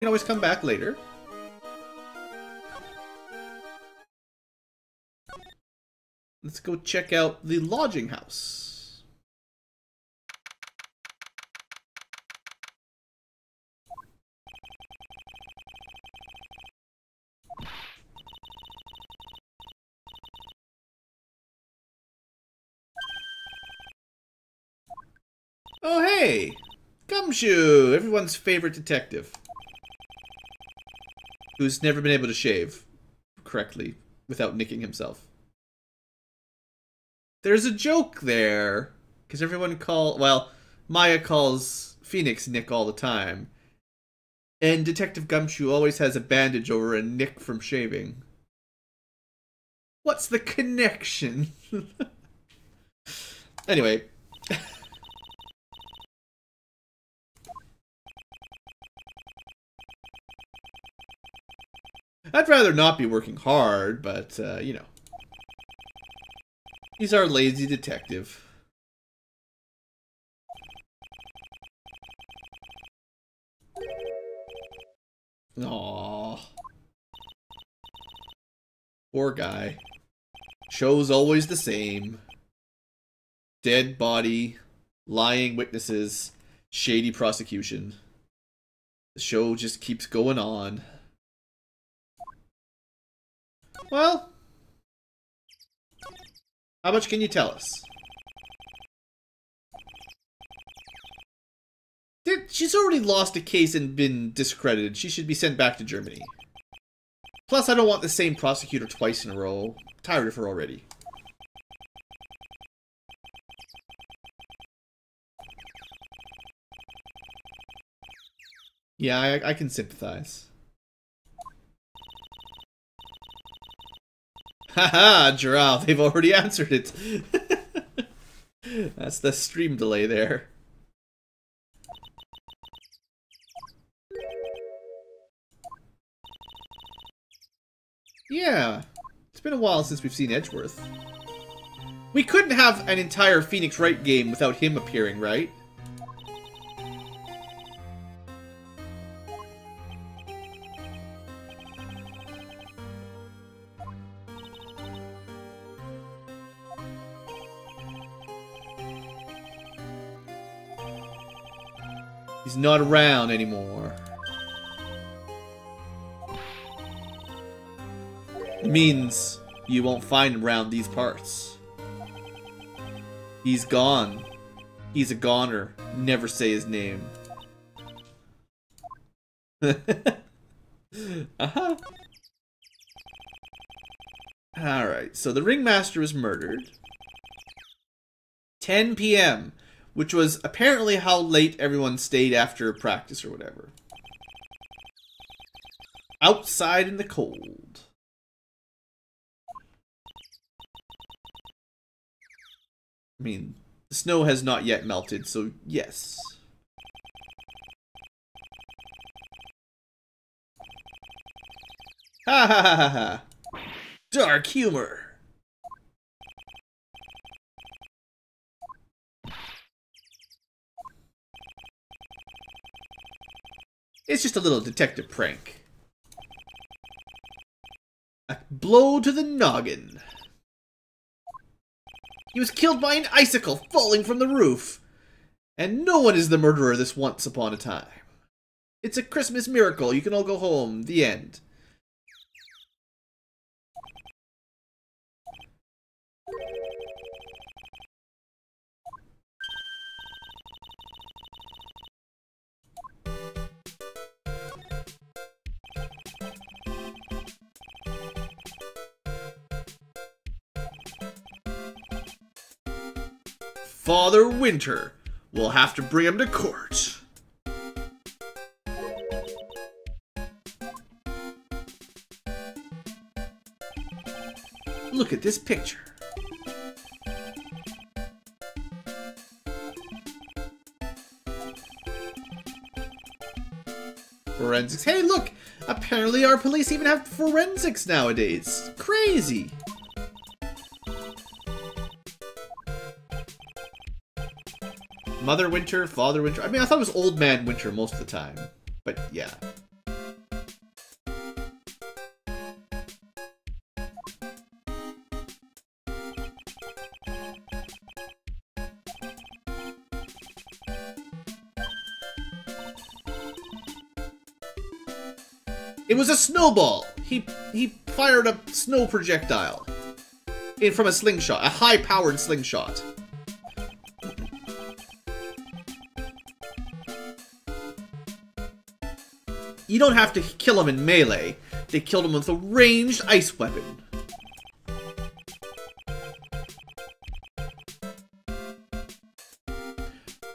can always come back later. Let's go check out the lodging house. Oh, hey! Gumshoe! Everyone's favorite detective. Who's never been able to shave correctly without nicking himself. There's a joke there. Because everyone well, Maya calls Phoenix Nick all the time. And Detective Gumshoe always has a bandage over a nick from shaving. What's the connection? Anyway. I'd rather not be working hard, but, you know. He's our lazy detective. Aww. Poor guy. Show's always the same. Dead body, lying witnesses, shady prosecution. The show just keeps going on. Well, how much can you tell us? She's already lost a case and been discredited. She should be sent back to Germany. Plus, I don't want the same prosecutor twice in a row. I'm tired of her already. Yeah, I can sympathize. Haha, Giraffe, they've already answered it. That's the stream delay there. Yeah, it's been a while since we've seen Edgeworth. We couldn't have an entire Phoenix Wright game without him appearing, right? He's not around anymore. It means you won't find him around these parts. He's gone. He's a goner. Never say his name. Uh-huh. Alright, so the ringmaster was murdered. 10 p.m., which was apparently how late everyone stayed after practice or whatever. Outside in the cold. I mean, the snow has not yet melted, so yes. Ha ha ha ha ha. Dark humor. It's just a little detective prank. A blow to the noggin. He was killed by an icicle falling from the roof. And no one is the murderer this once upon a time. It's a Christmas miracle. You can all go home. The end. Father Winter. We'll have to bring him to court. Look at this picture. Forensics. Hey, look! Apparently our police even have forensics nowadays. Crazy. Mother Winter, Father Winter. I mean, I thought it was Old Man Winter most of the time. But yeah. It was a snowball. He fired a snow projectile in from a slingshot, a high-powered slingshot. You don't have to kill him in melee. They killed him with a ranged ice weapon.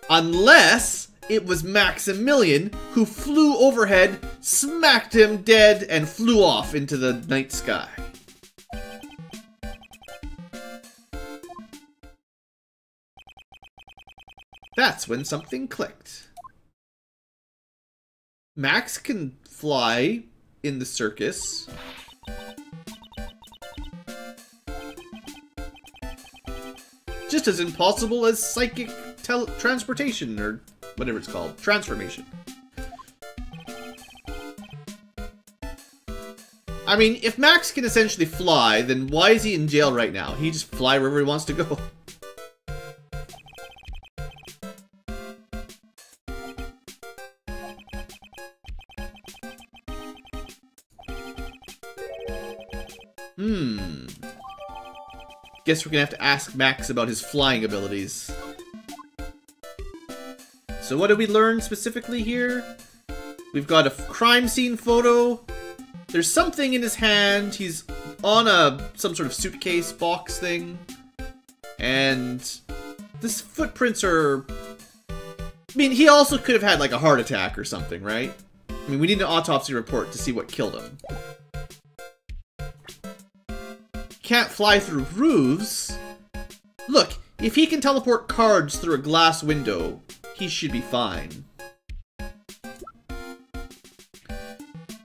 Unless it was Maximilian who flew overhead, smacked him dead, and flew off into the night sky. That's when something clicked. Max can fly in the circus. Just as impossible as psychic transportation, or whatever it's called. Transformation. I mean, if Max can essentially fly, then why is he in jail right now? He just fly wherever he wants to go. Guess we're gonna have to ask Max about his flying abilities. So what did we learn specifically here? We've got a crime scene photo. There's something in his hand. He's on some sort of suitcase box thing. And this footprints are... I mean, he also could have had like a heart attack or something, right? I mean, we need an autopsy report to see what killed him. Can't fly through roofs. Look, if he can teleport cards through a glass window, he should be fine.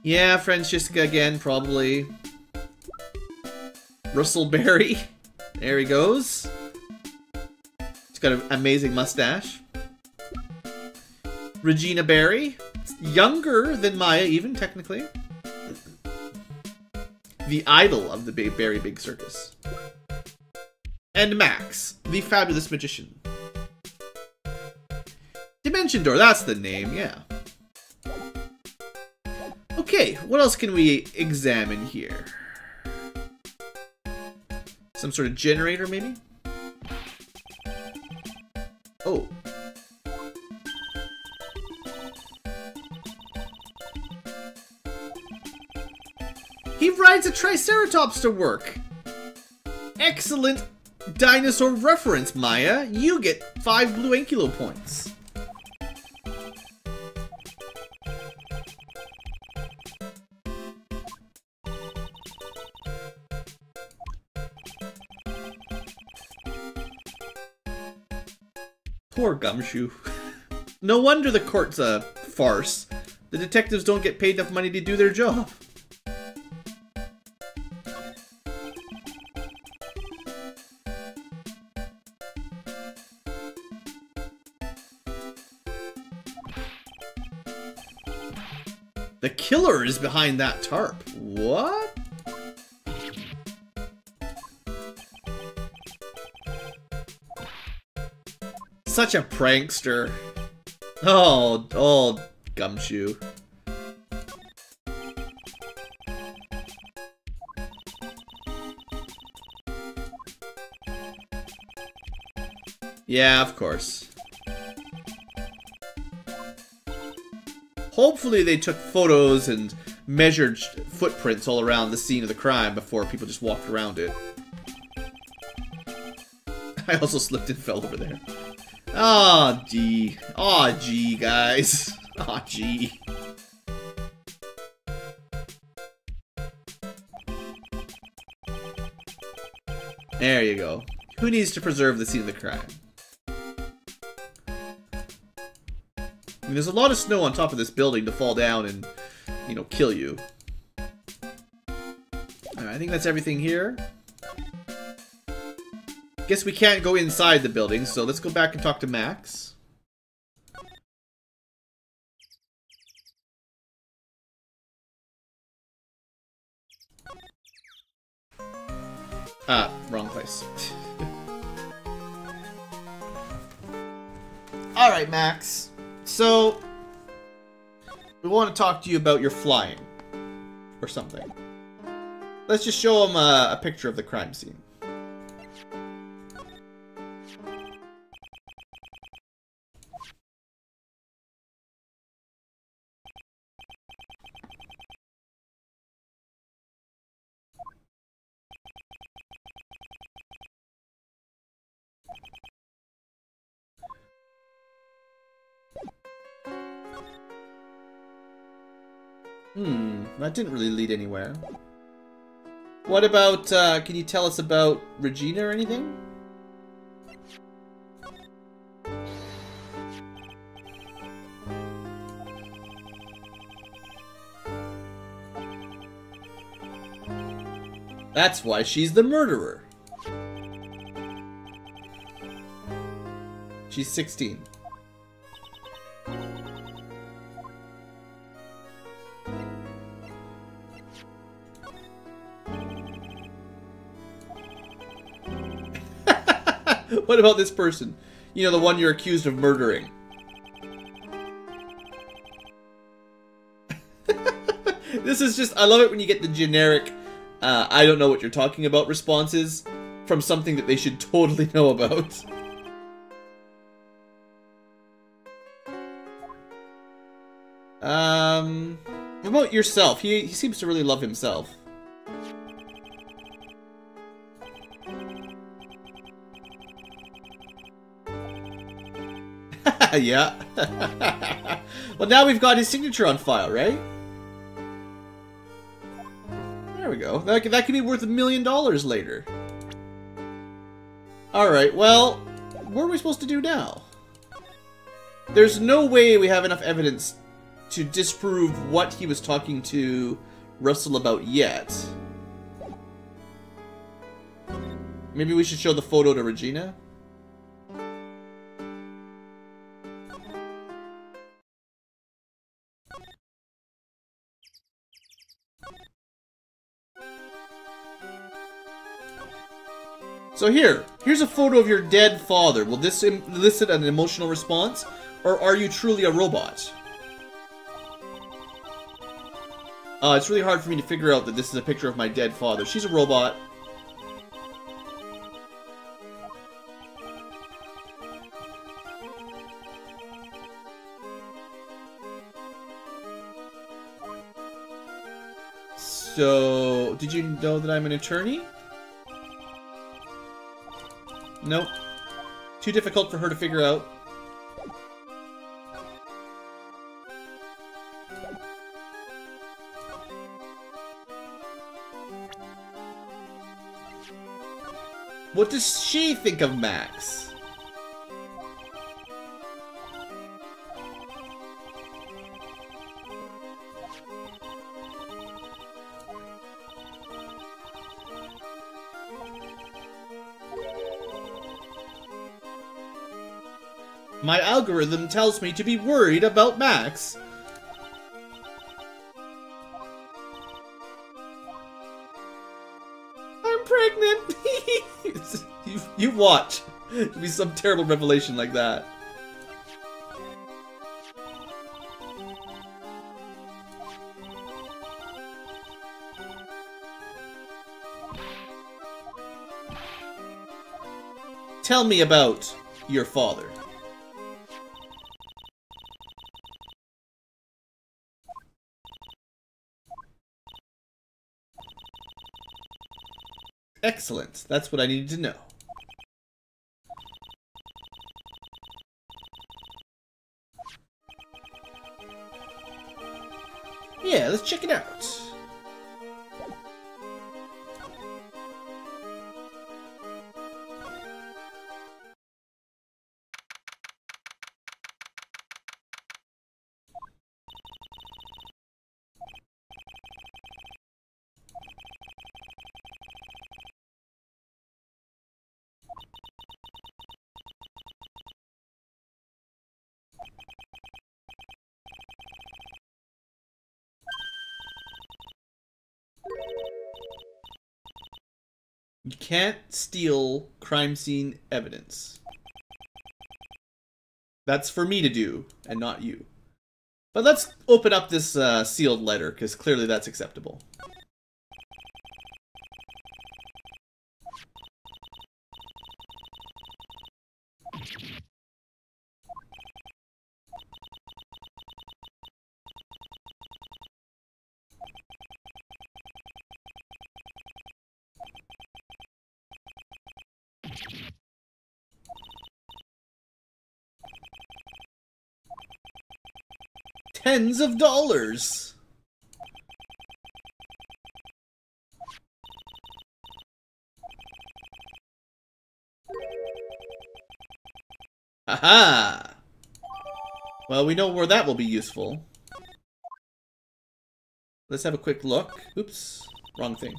Yeah, Francesca again, probably. Russellberry. There he goes. He's got an amazing mustache. Regina Barry. Younger than Maya, even, technically. The idol of the Very Big Circus. And Max, the fabulous magician. Dimension Door, that's the name, yeah. Okay, what else can we examine here? Some sort of generator, maybe? Oh. He rides a Triceratops to work! Excellent dinosaur reference, Maya. You get 5 BlueAnkylo points. Poor Gumshoe. No wonder the court's a farce. The detectives don't get paid enough money to do their job. The killer is behind that tarp. What? Such a prankster. Oh, Gumshoe. Yeah, of course. Hopefully they took photos and measured footprints all around the scene of the crime before people just walked around it. I also slipped and fell over there. Aw, gee. Aw, gee, guys. Aw, gee. There you go. Who needs to preserve the scene of the crime? I mean, there's a lot of snow on top of this building to fall down and, you know, kill you. Alright, I think that's everything here. Guess we can't go inside the building, so let's go back and talk to Max. Ah, wrong place. Alright, Max. So, we want to talk to you about your flying. or something. Let's just show him a picture of the crime scene. That didn't really lead anywhere. What about, can you tell us about Regina or anything? That's why she's the murderer. She's 16. What about this person? You know, the one you're accused of murdering. This is just, I love it when you get the generic, I don't know what you're talking about responses from something that they should totally know about. What about yourself? He seems to really love himself. Yeah. Well, now we've got his signature on file, right? There we go. That could be worth $1 million later. Alright, well, what are we supposed to do now? There's no way we have enough evidence to disprove what he was talking to Russell about yet. Maybe we should show the photo to Regina? So here's a photo of your dead father. Will this elicit an emotional response? Or are you truly a robot? It's really hard for me to figure out that this is a picture of my dead father. She's a robot. So, did you know that I'm an attorney? Nope. Too difficult for her to figure out. What does she think of Max? My algorithm tells me to be worried about Max. I'm pregnant. you watch. It'll be some terrible revelation like that. Tell me about your father. Excellent. That's what I needed to know. Yeah, let's check it out. You can't steal crime scene evidence. That's for me to do, and not you. But let's open up this sealed letter, because clearly that's acceptable. tens of dollars. Aha! Well, we know where that will be useful. Let's have a quick look. Oops, wrong thing.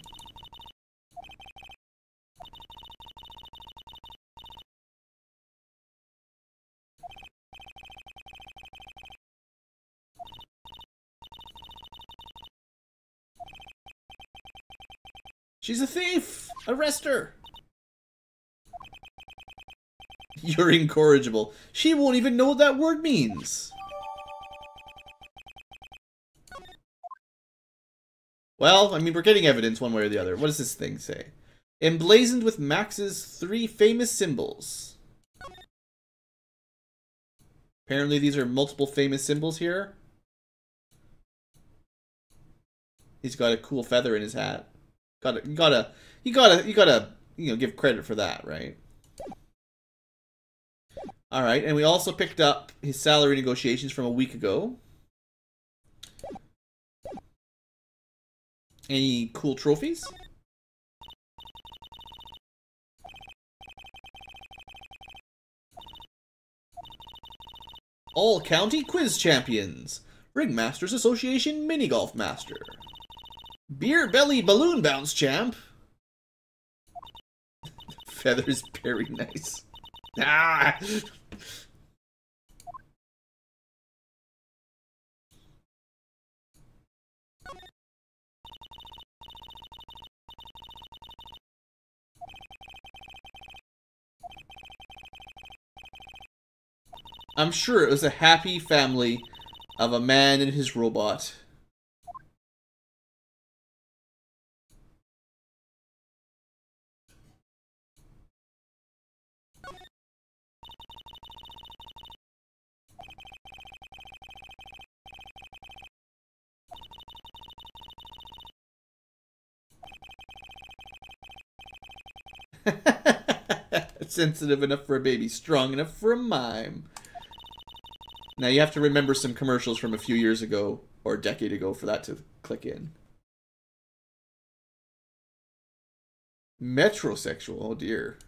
She's a thief! Arrest her! You're incorrigible. She won't even know what that word means. Well, I mean, we're getting evidence one way or the other. What does this thing say? Emblazoned with Max's 3 famous symbols. Apparently these are multiple famous symbols here. He's got a cool feather in his hat. You gotta, give credit for that, right? Alright, and we also picked up his salary negotiations from a week ago. Any cool trophies? All County Quiz Champions. Ringmasters Association Mini Golf Master. Beer Belly Balloon Bounce Champ. Feather's very nice. Ah! I'm sure it was a happy family of a man and his robot. Sensitive enough for a baby, strong enough for a mime. Now you have to remember some commercials from a few years ago, or a decade ago, for that to click in. Metrosexual, oh dear.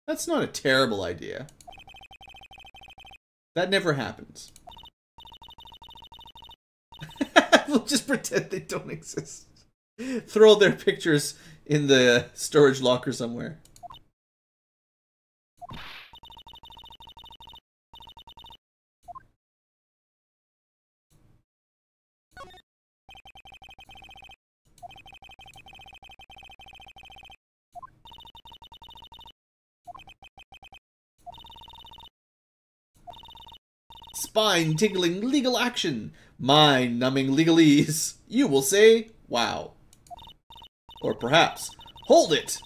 That's not a terrible idea. That never happens. We'll just pretend they don't exist. Throw their pictures in the storage locker somewhere. Spine-tingling legal action. Mind-numbing legalese. You will say, wow. Or perhaps, hold it!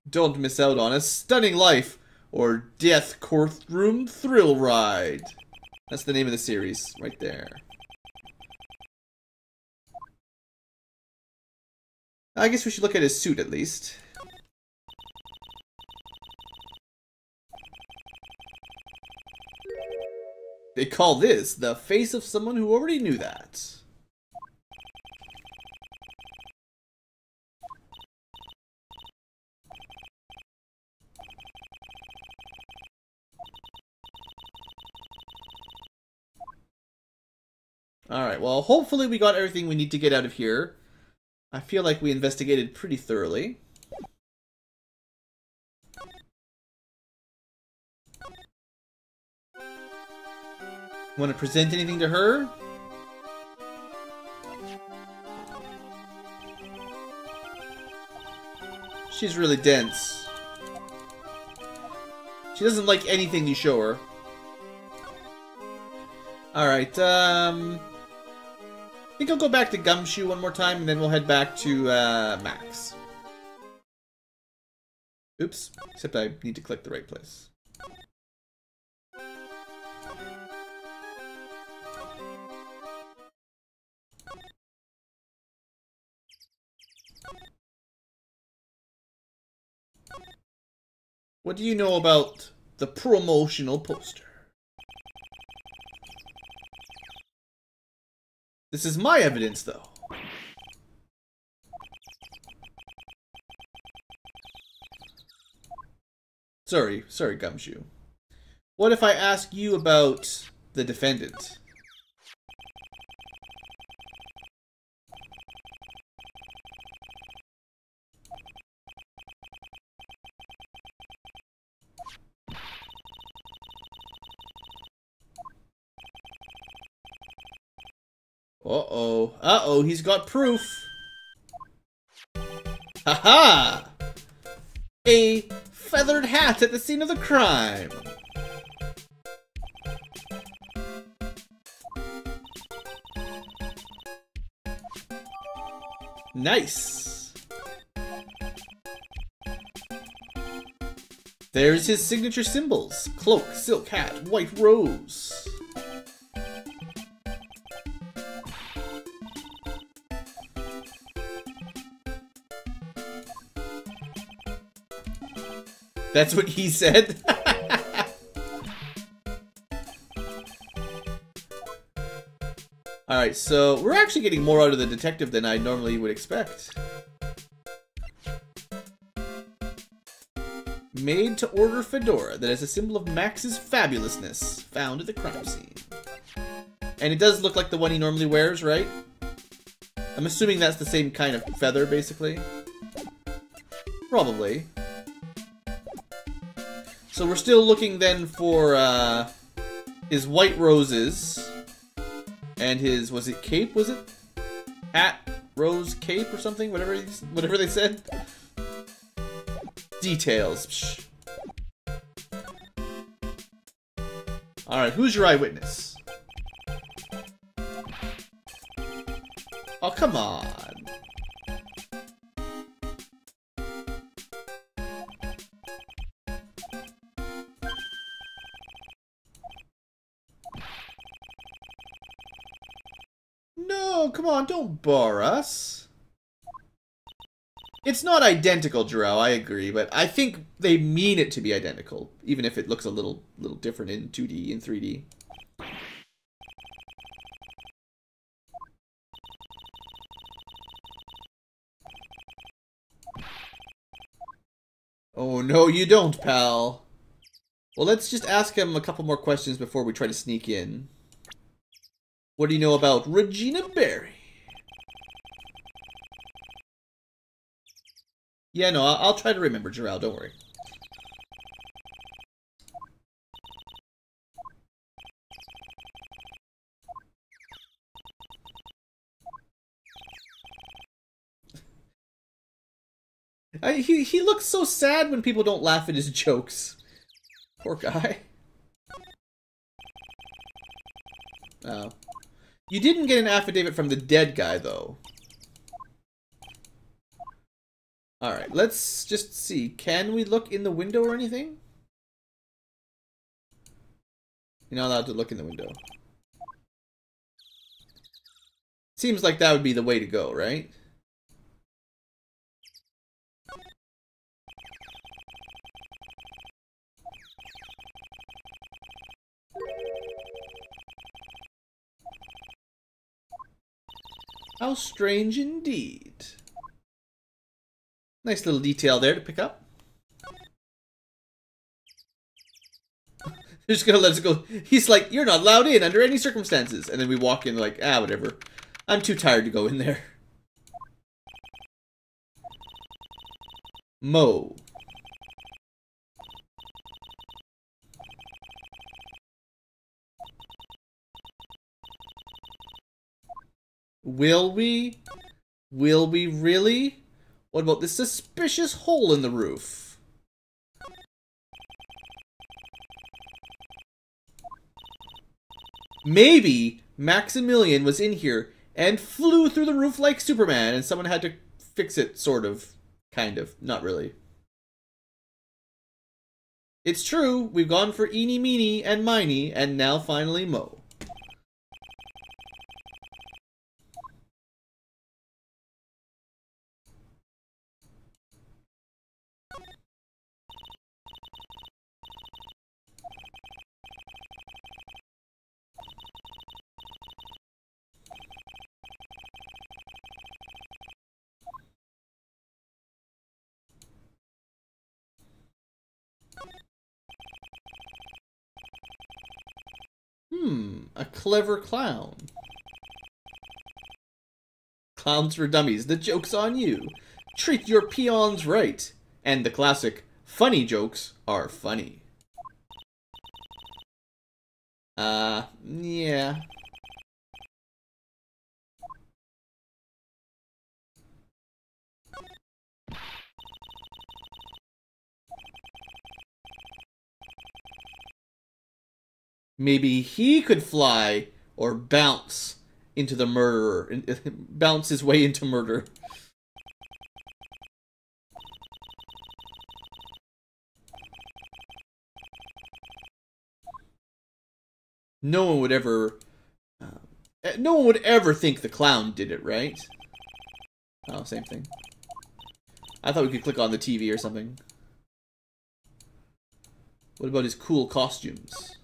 Don't miss out on a stunning life or death courtroom thrill ride. That's the name of the series, right there. I guess we should look at his suit at least. They call this the face of someone who already knew that. Alright, well, hopefully we got everything we need to get out of here. I feel like we investigated pretty thoroughly. Want to present anything to her? She's really dense. She doesn't like anything you show her. Alright, I think I'll go back to Gumshoe one more time, and then we'll head back to, Max. Oops, except I need to click the right place. What do you know about the promotional poster? This is my evidence, though. Sorry, Gumshoe. What if I ask you about the defendant? Uh-oh. Uh-oh, he's got proof. Ha-ha! A feathered hat at the scene of the crime. Nice. There's his signature symbols. Cloak, silk hat, white rose. That's what he said? Alright, so we're actually getting more out of the detective than I normally would expect. Made to order fedora that is a symbol of Max's fabulousness, found at the crime scene. And it does look like the one he normally wears, right? I'm assuming that's the same kind of feather, basically. Probably. So we're still looking then for his white roses and his, was it cape? Was it hat, rose, cape, or something? Whatever they said. Details. Psh. All right, who's your eyewitness? Oh, come on. No, come on, don't bar us. It's not identical, Jarrell, I agree, but I think they mean it to be identical, even if it looks a little different in 2D and 3D. Oh, no, you don't, pal. Well, let's just ask him a couple more questions before we try to sneak in. What do you know about Regina Berry? Yeah, no, I'll try to remember, Jarrell, don't worry. He looks so sad when people don't laugh at his jokes. Poor guy. Oh. You didn't get an affidavit from the dead guy, though. Alright, let's just see. Can we look in the window or anything? You're not allowed to look in the window. Seems like that would be the way to go, right? How strange indeed. Nice little detail there to pick up. They're just gonna let us go. He's like, you're not allowed in under any circumstances. And then we walk in like, ah, whatever. I'm too tired to go in there. Mo. Will we? Will we really? What about this suspicious hole in the roof? Maybe Maximilian was in here and flew through the roof like Superman and someone had to fix it, sort of. Kind of. Not really. It's true, we've gone for Eeny, Meeny, and Miny, and now finally Mo. A clever clown. Clowns for dummies. The joke's on you. Treat your peons right. And the classic, funny jokes are funny. Yeah. Maybe he could fly or bounce into the murderer. Bounce his way into murder. No one would ever... no one would ever think the clown did it, right? Oh, same thing. I thought we could click on the TV or something. What about his cool costumes?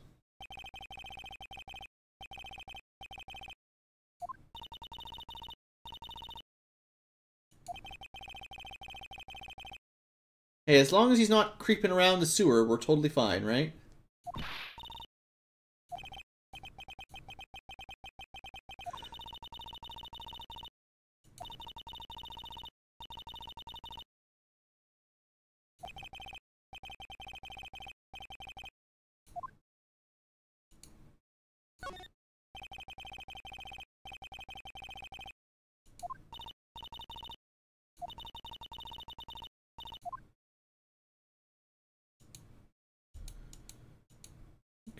Hey, as long as he's not creeping around the sewer, we're totally fine, right?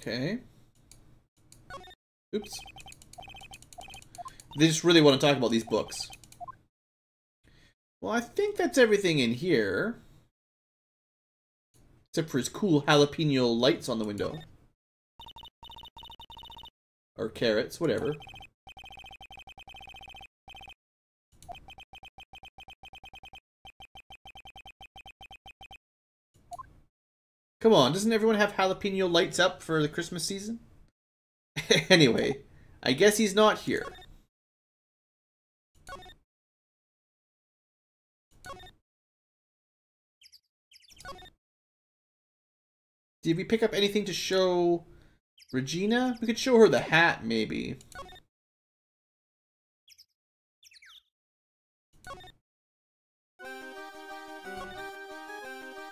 Okay. Oops. They just really want to talk about these books. Well, I think that's everything in here. Except for his cool jalapeno lights on the window. Or carrots, whatever. Come on, doesn't everyone have jalapeno lights up for the Christmas season? Anyway, I guess he's not here. Did we pick up anything to show Regina? We could show her the hat, maybe.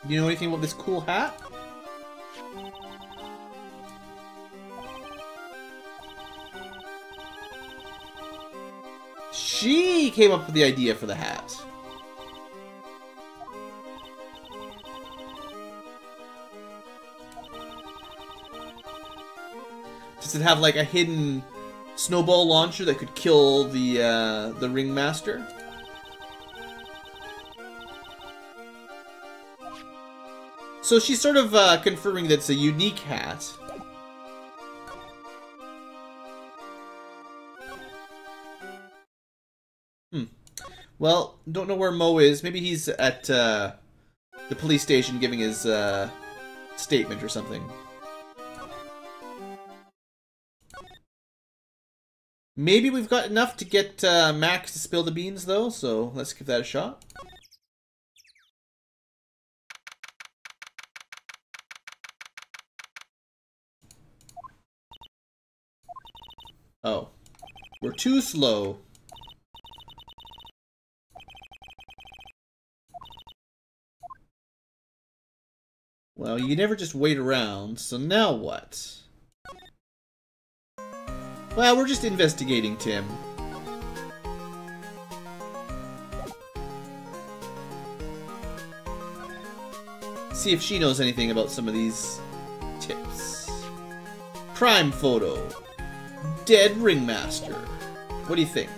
Do you know anything about this cool hat? She came up with the idea for the hat. Does it have like a hidden snowball launcher that could kill the ringmaster? So she's sort of confirming that it's a unique hat. Well, don't know where Mo is. Maybe he's at the police station giving his statement or something. Maybe we've got enough to get Max to spill the beans, though, so let's give that a shot. Oh. We're too slow. Well, you never just wait around, so now what? Well, we're just investigating, Tim. See if she knows anything about some of these tips. Crime photo. Dead ringmaster. What do you think?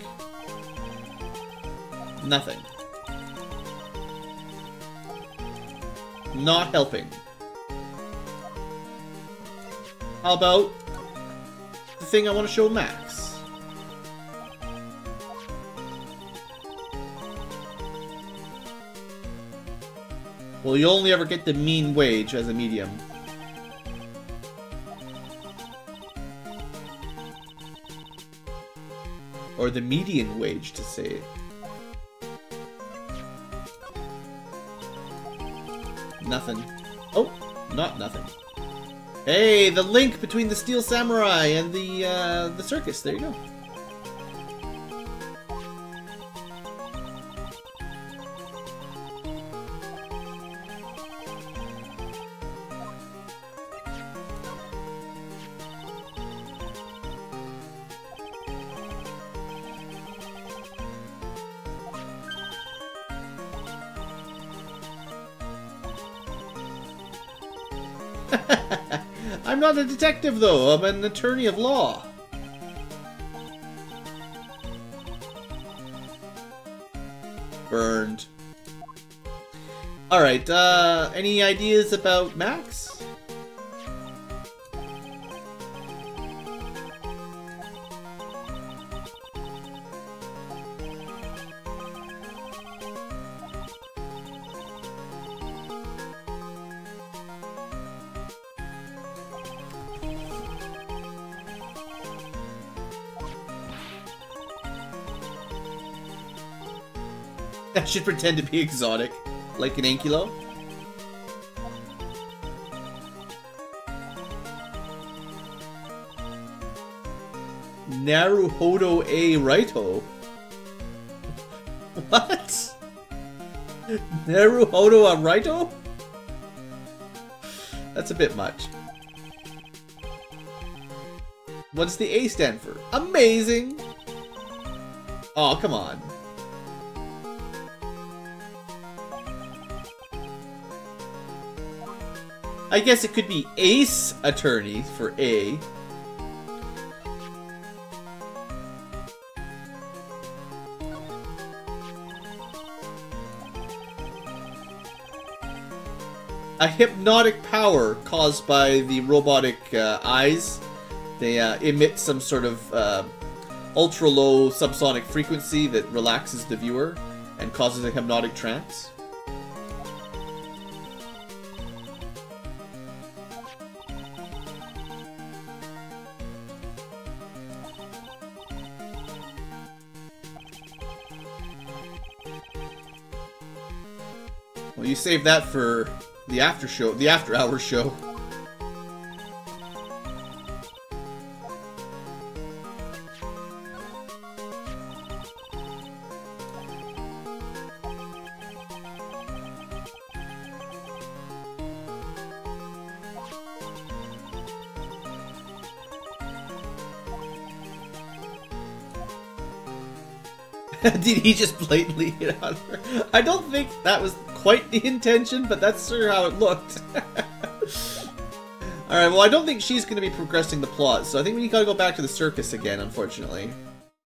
Nothing. Not helping. How about the thing I want to show Max? Well, you only ever get the mean wage as a medium. Or the median wage, to say it. Nothing. Oh, not nothing. Hey, the link between the Steel Samurai and the circus. There you go. I'm not a detective, though. I'm an attorney of law. Burned. Alright, any ideas about Max? I should pretend to be exotic, like an Ankylo. Naruhodo a Wrighto. What? Naruhodo a Wrighto? That's a bit much. What does the A stand for? Amazing! Oh, come on. I guess it could be Ace Attorney for A. A hypnotic power caused by the robotic eyes. They emit some sort of ultra-low subsonic frequency that relaxes the viewer and causes a hypnotic trance. Well, you save that for the after show, the after-hours show. Did he just blatantly hit on her? I don't think that was quite the intention, but that's sort of how it looked. Alright, well I don't think she's going to be progressing the plot, so I think we gotta go back to the circus again, unfortunately.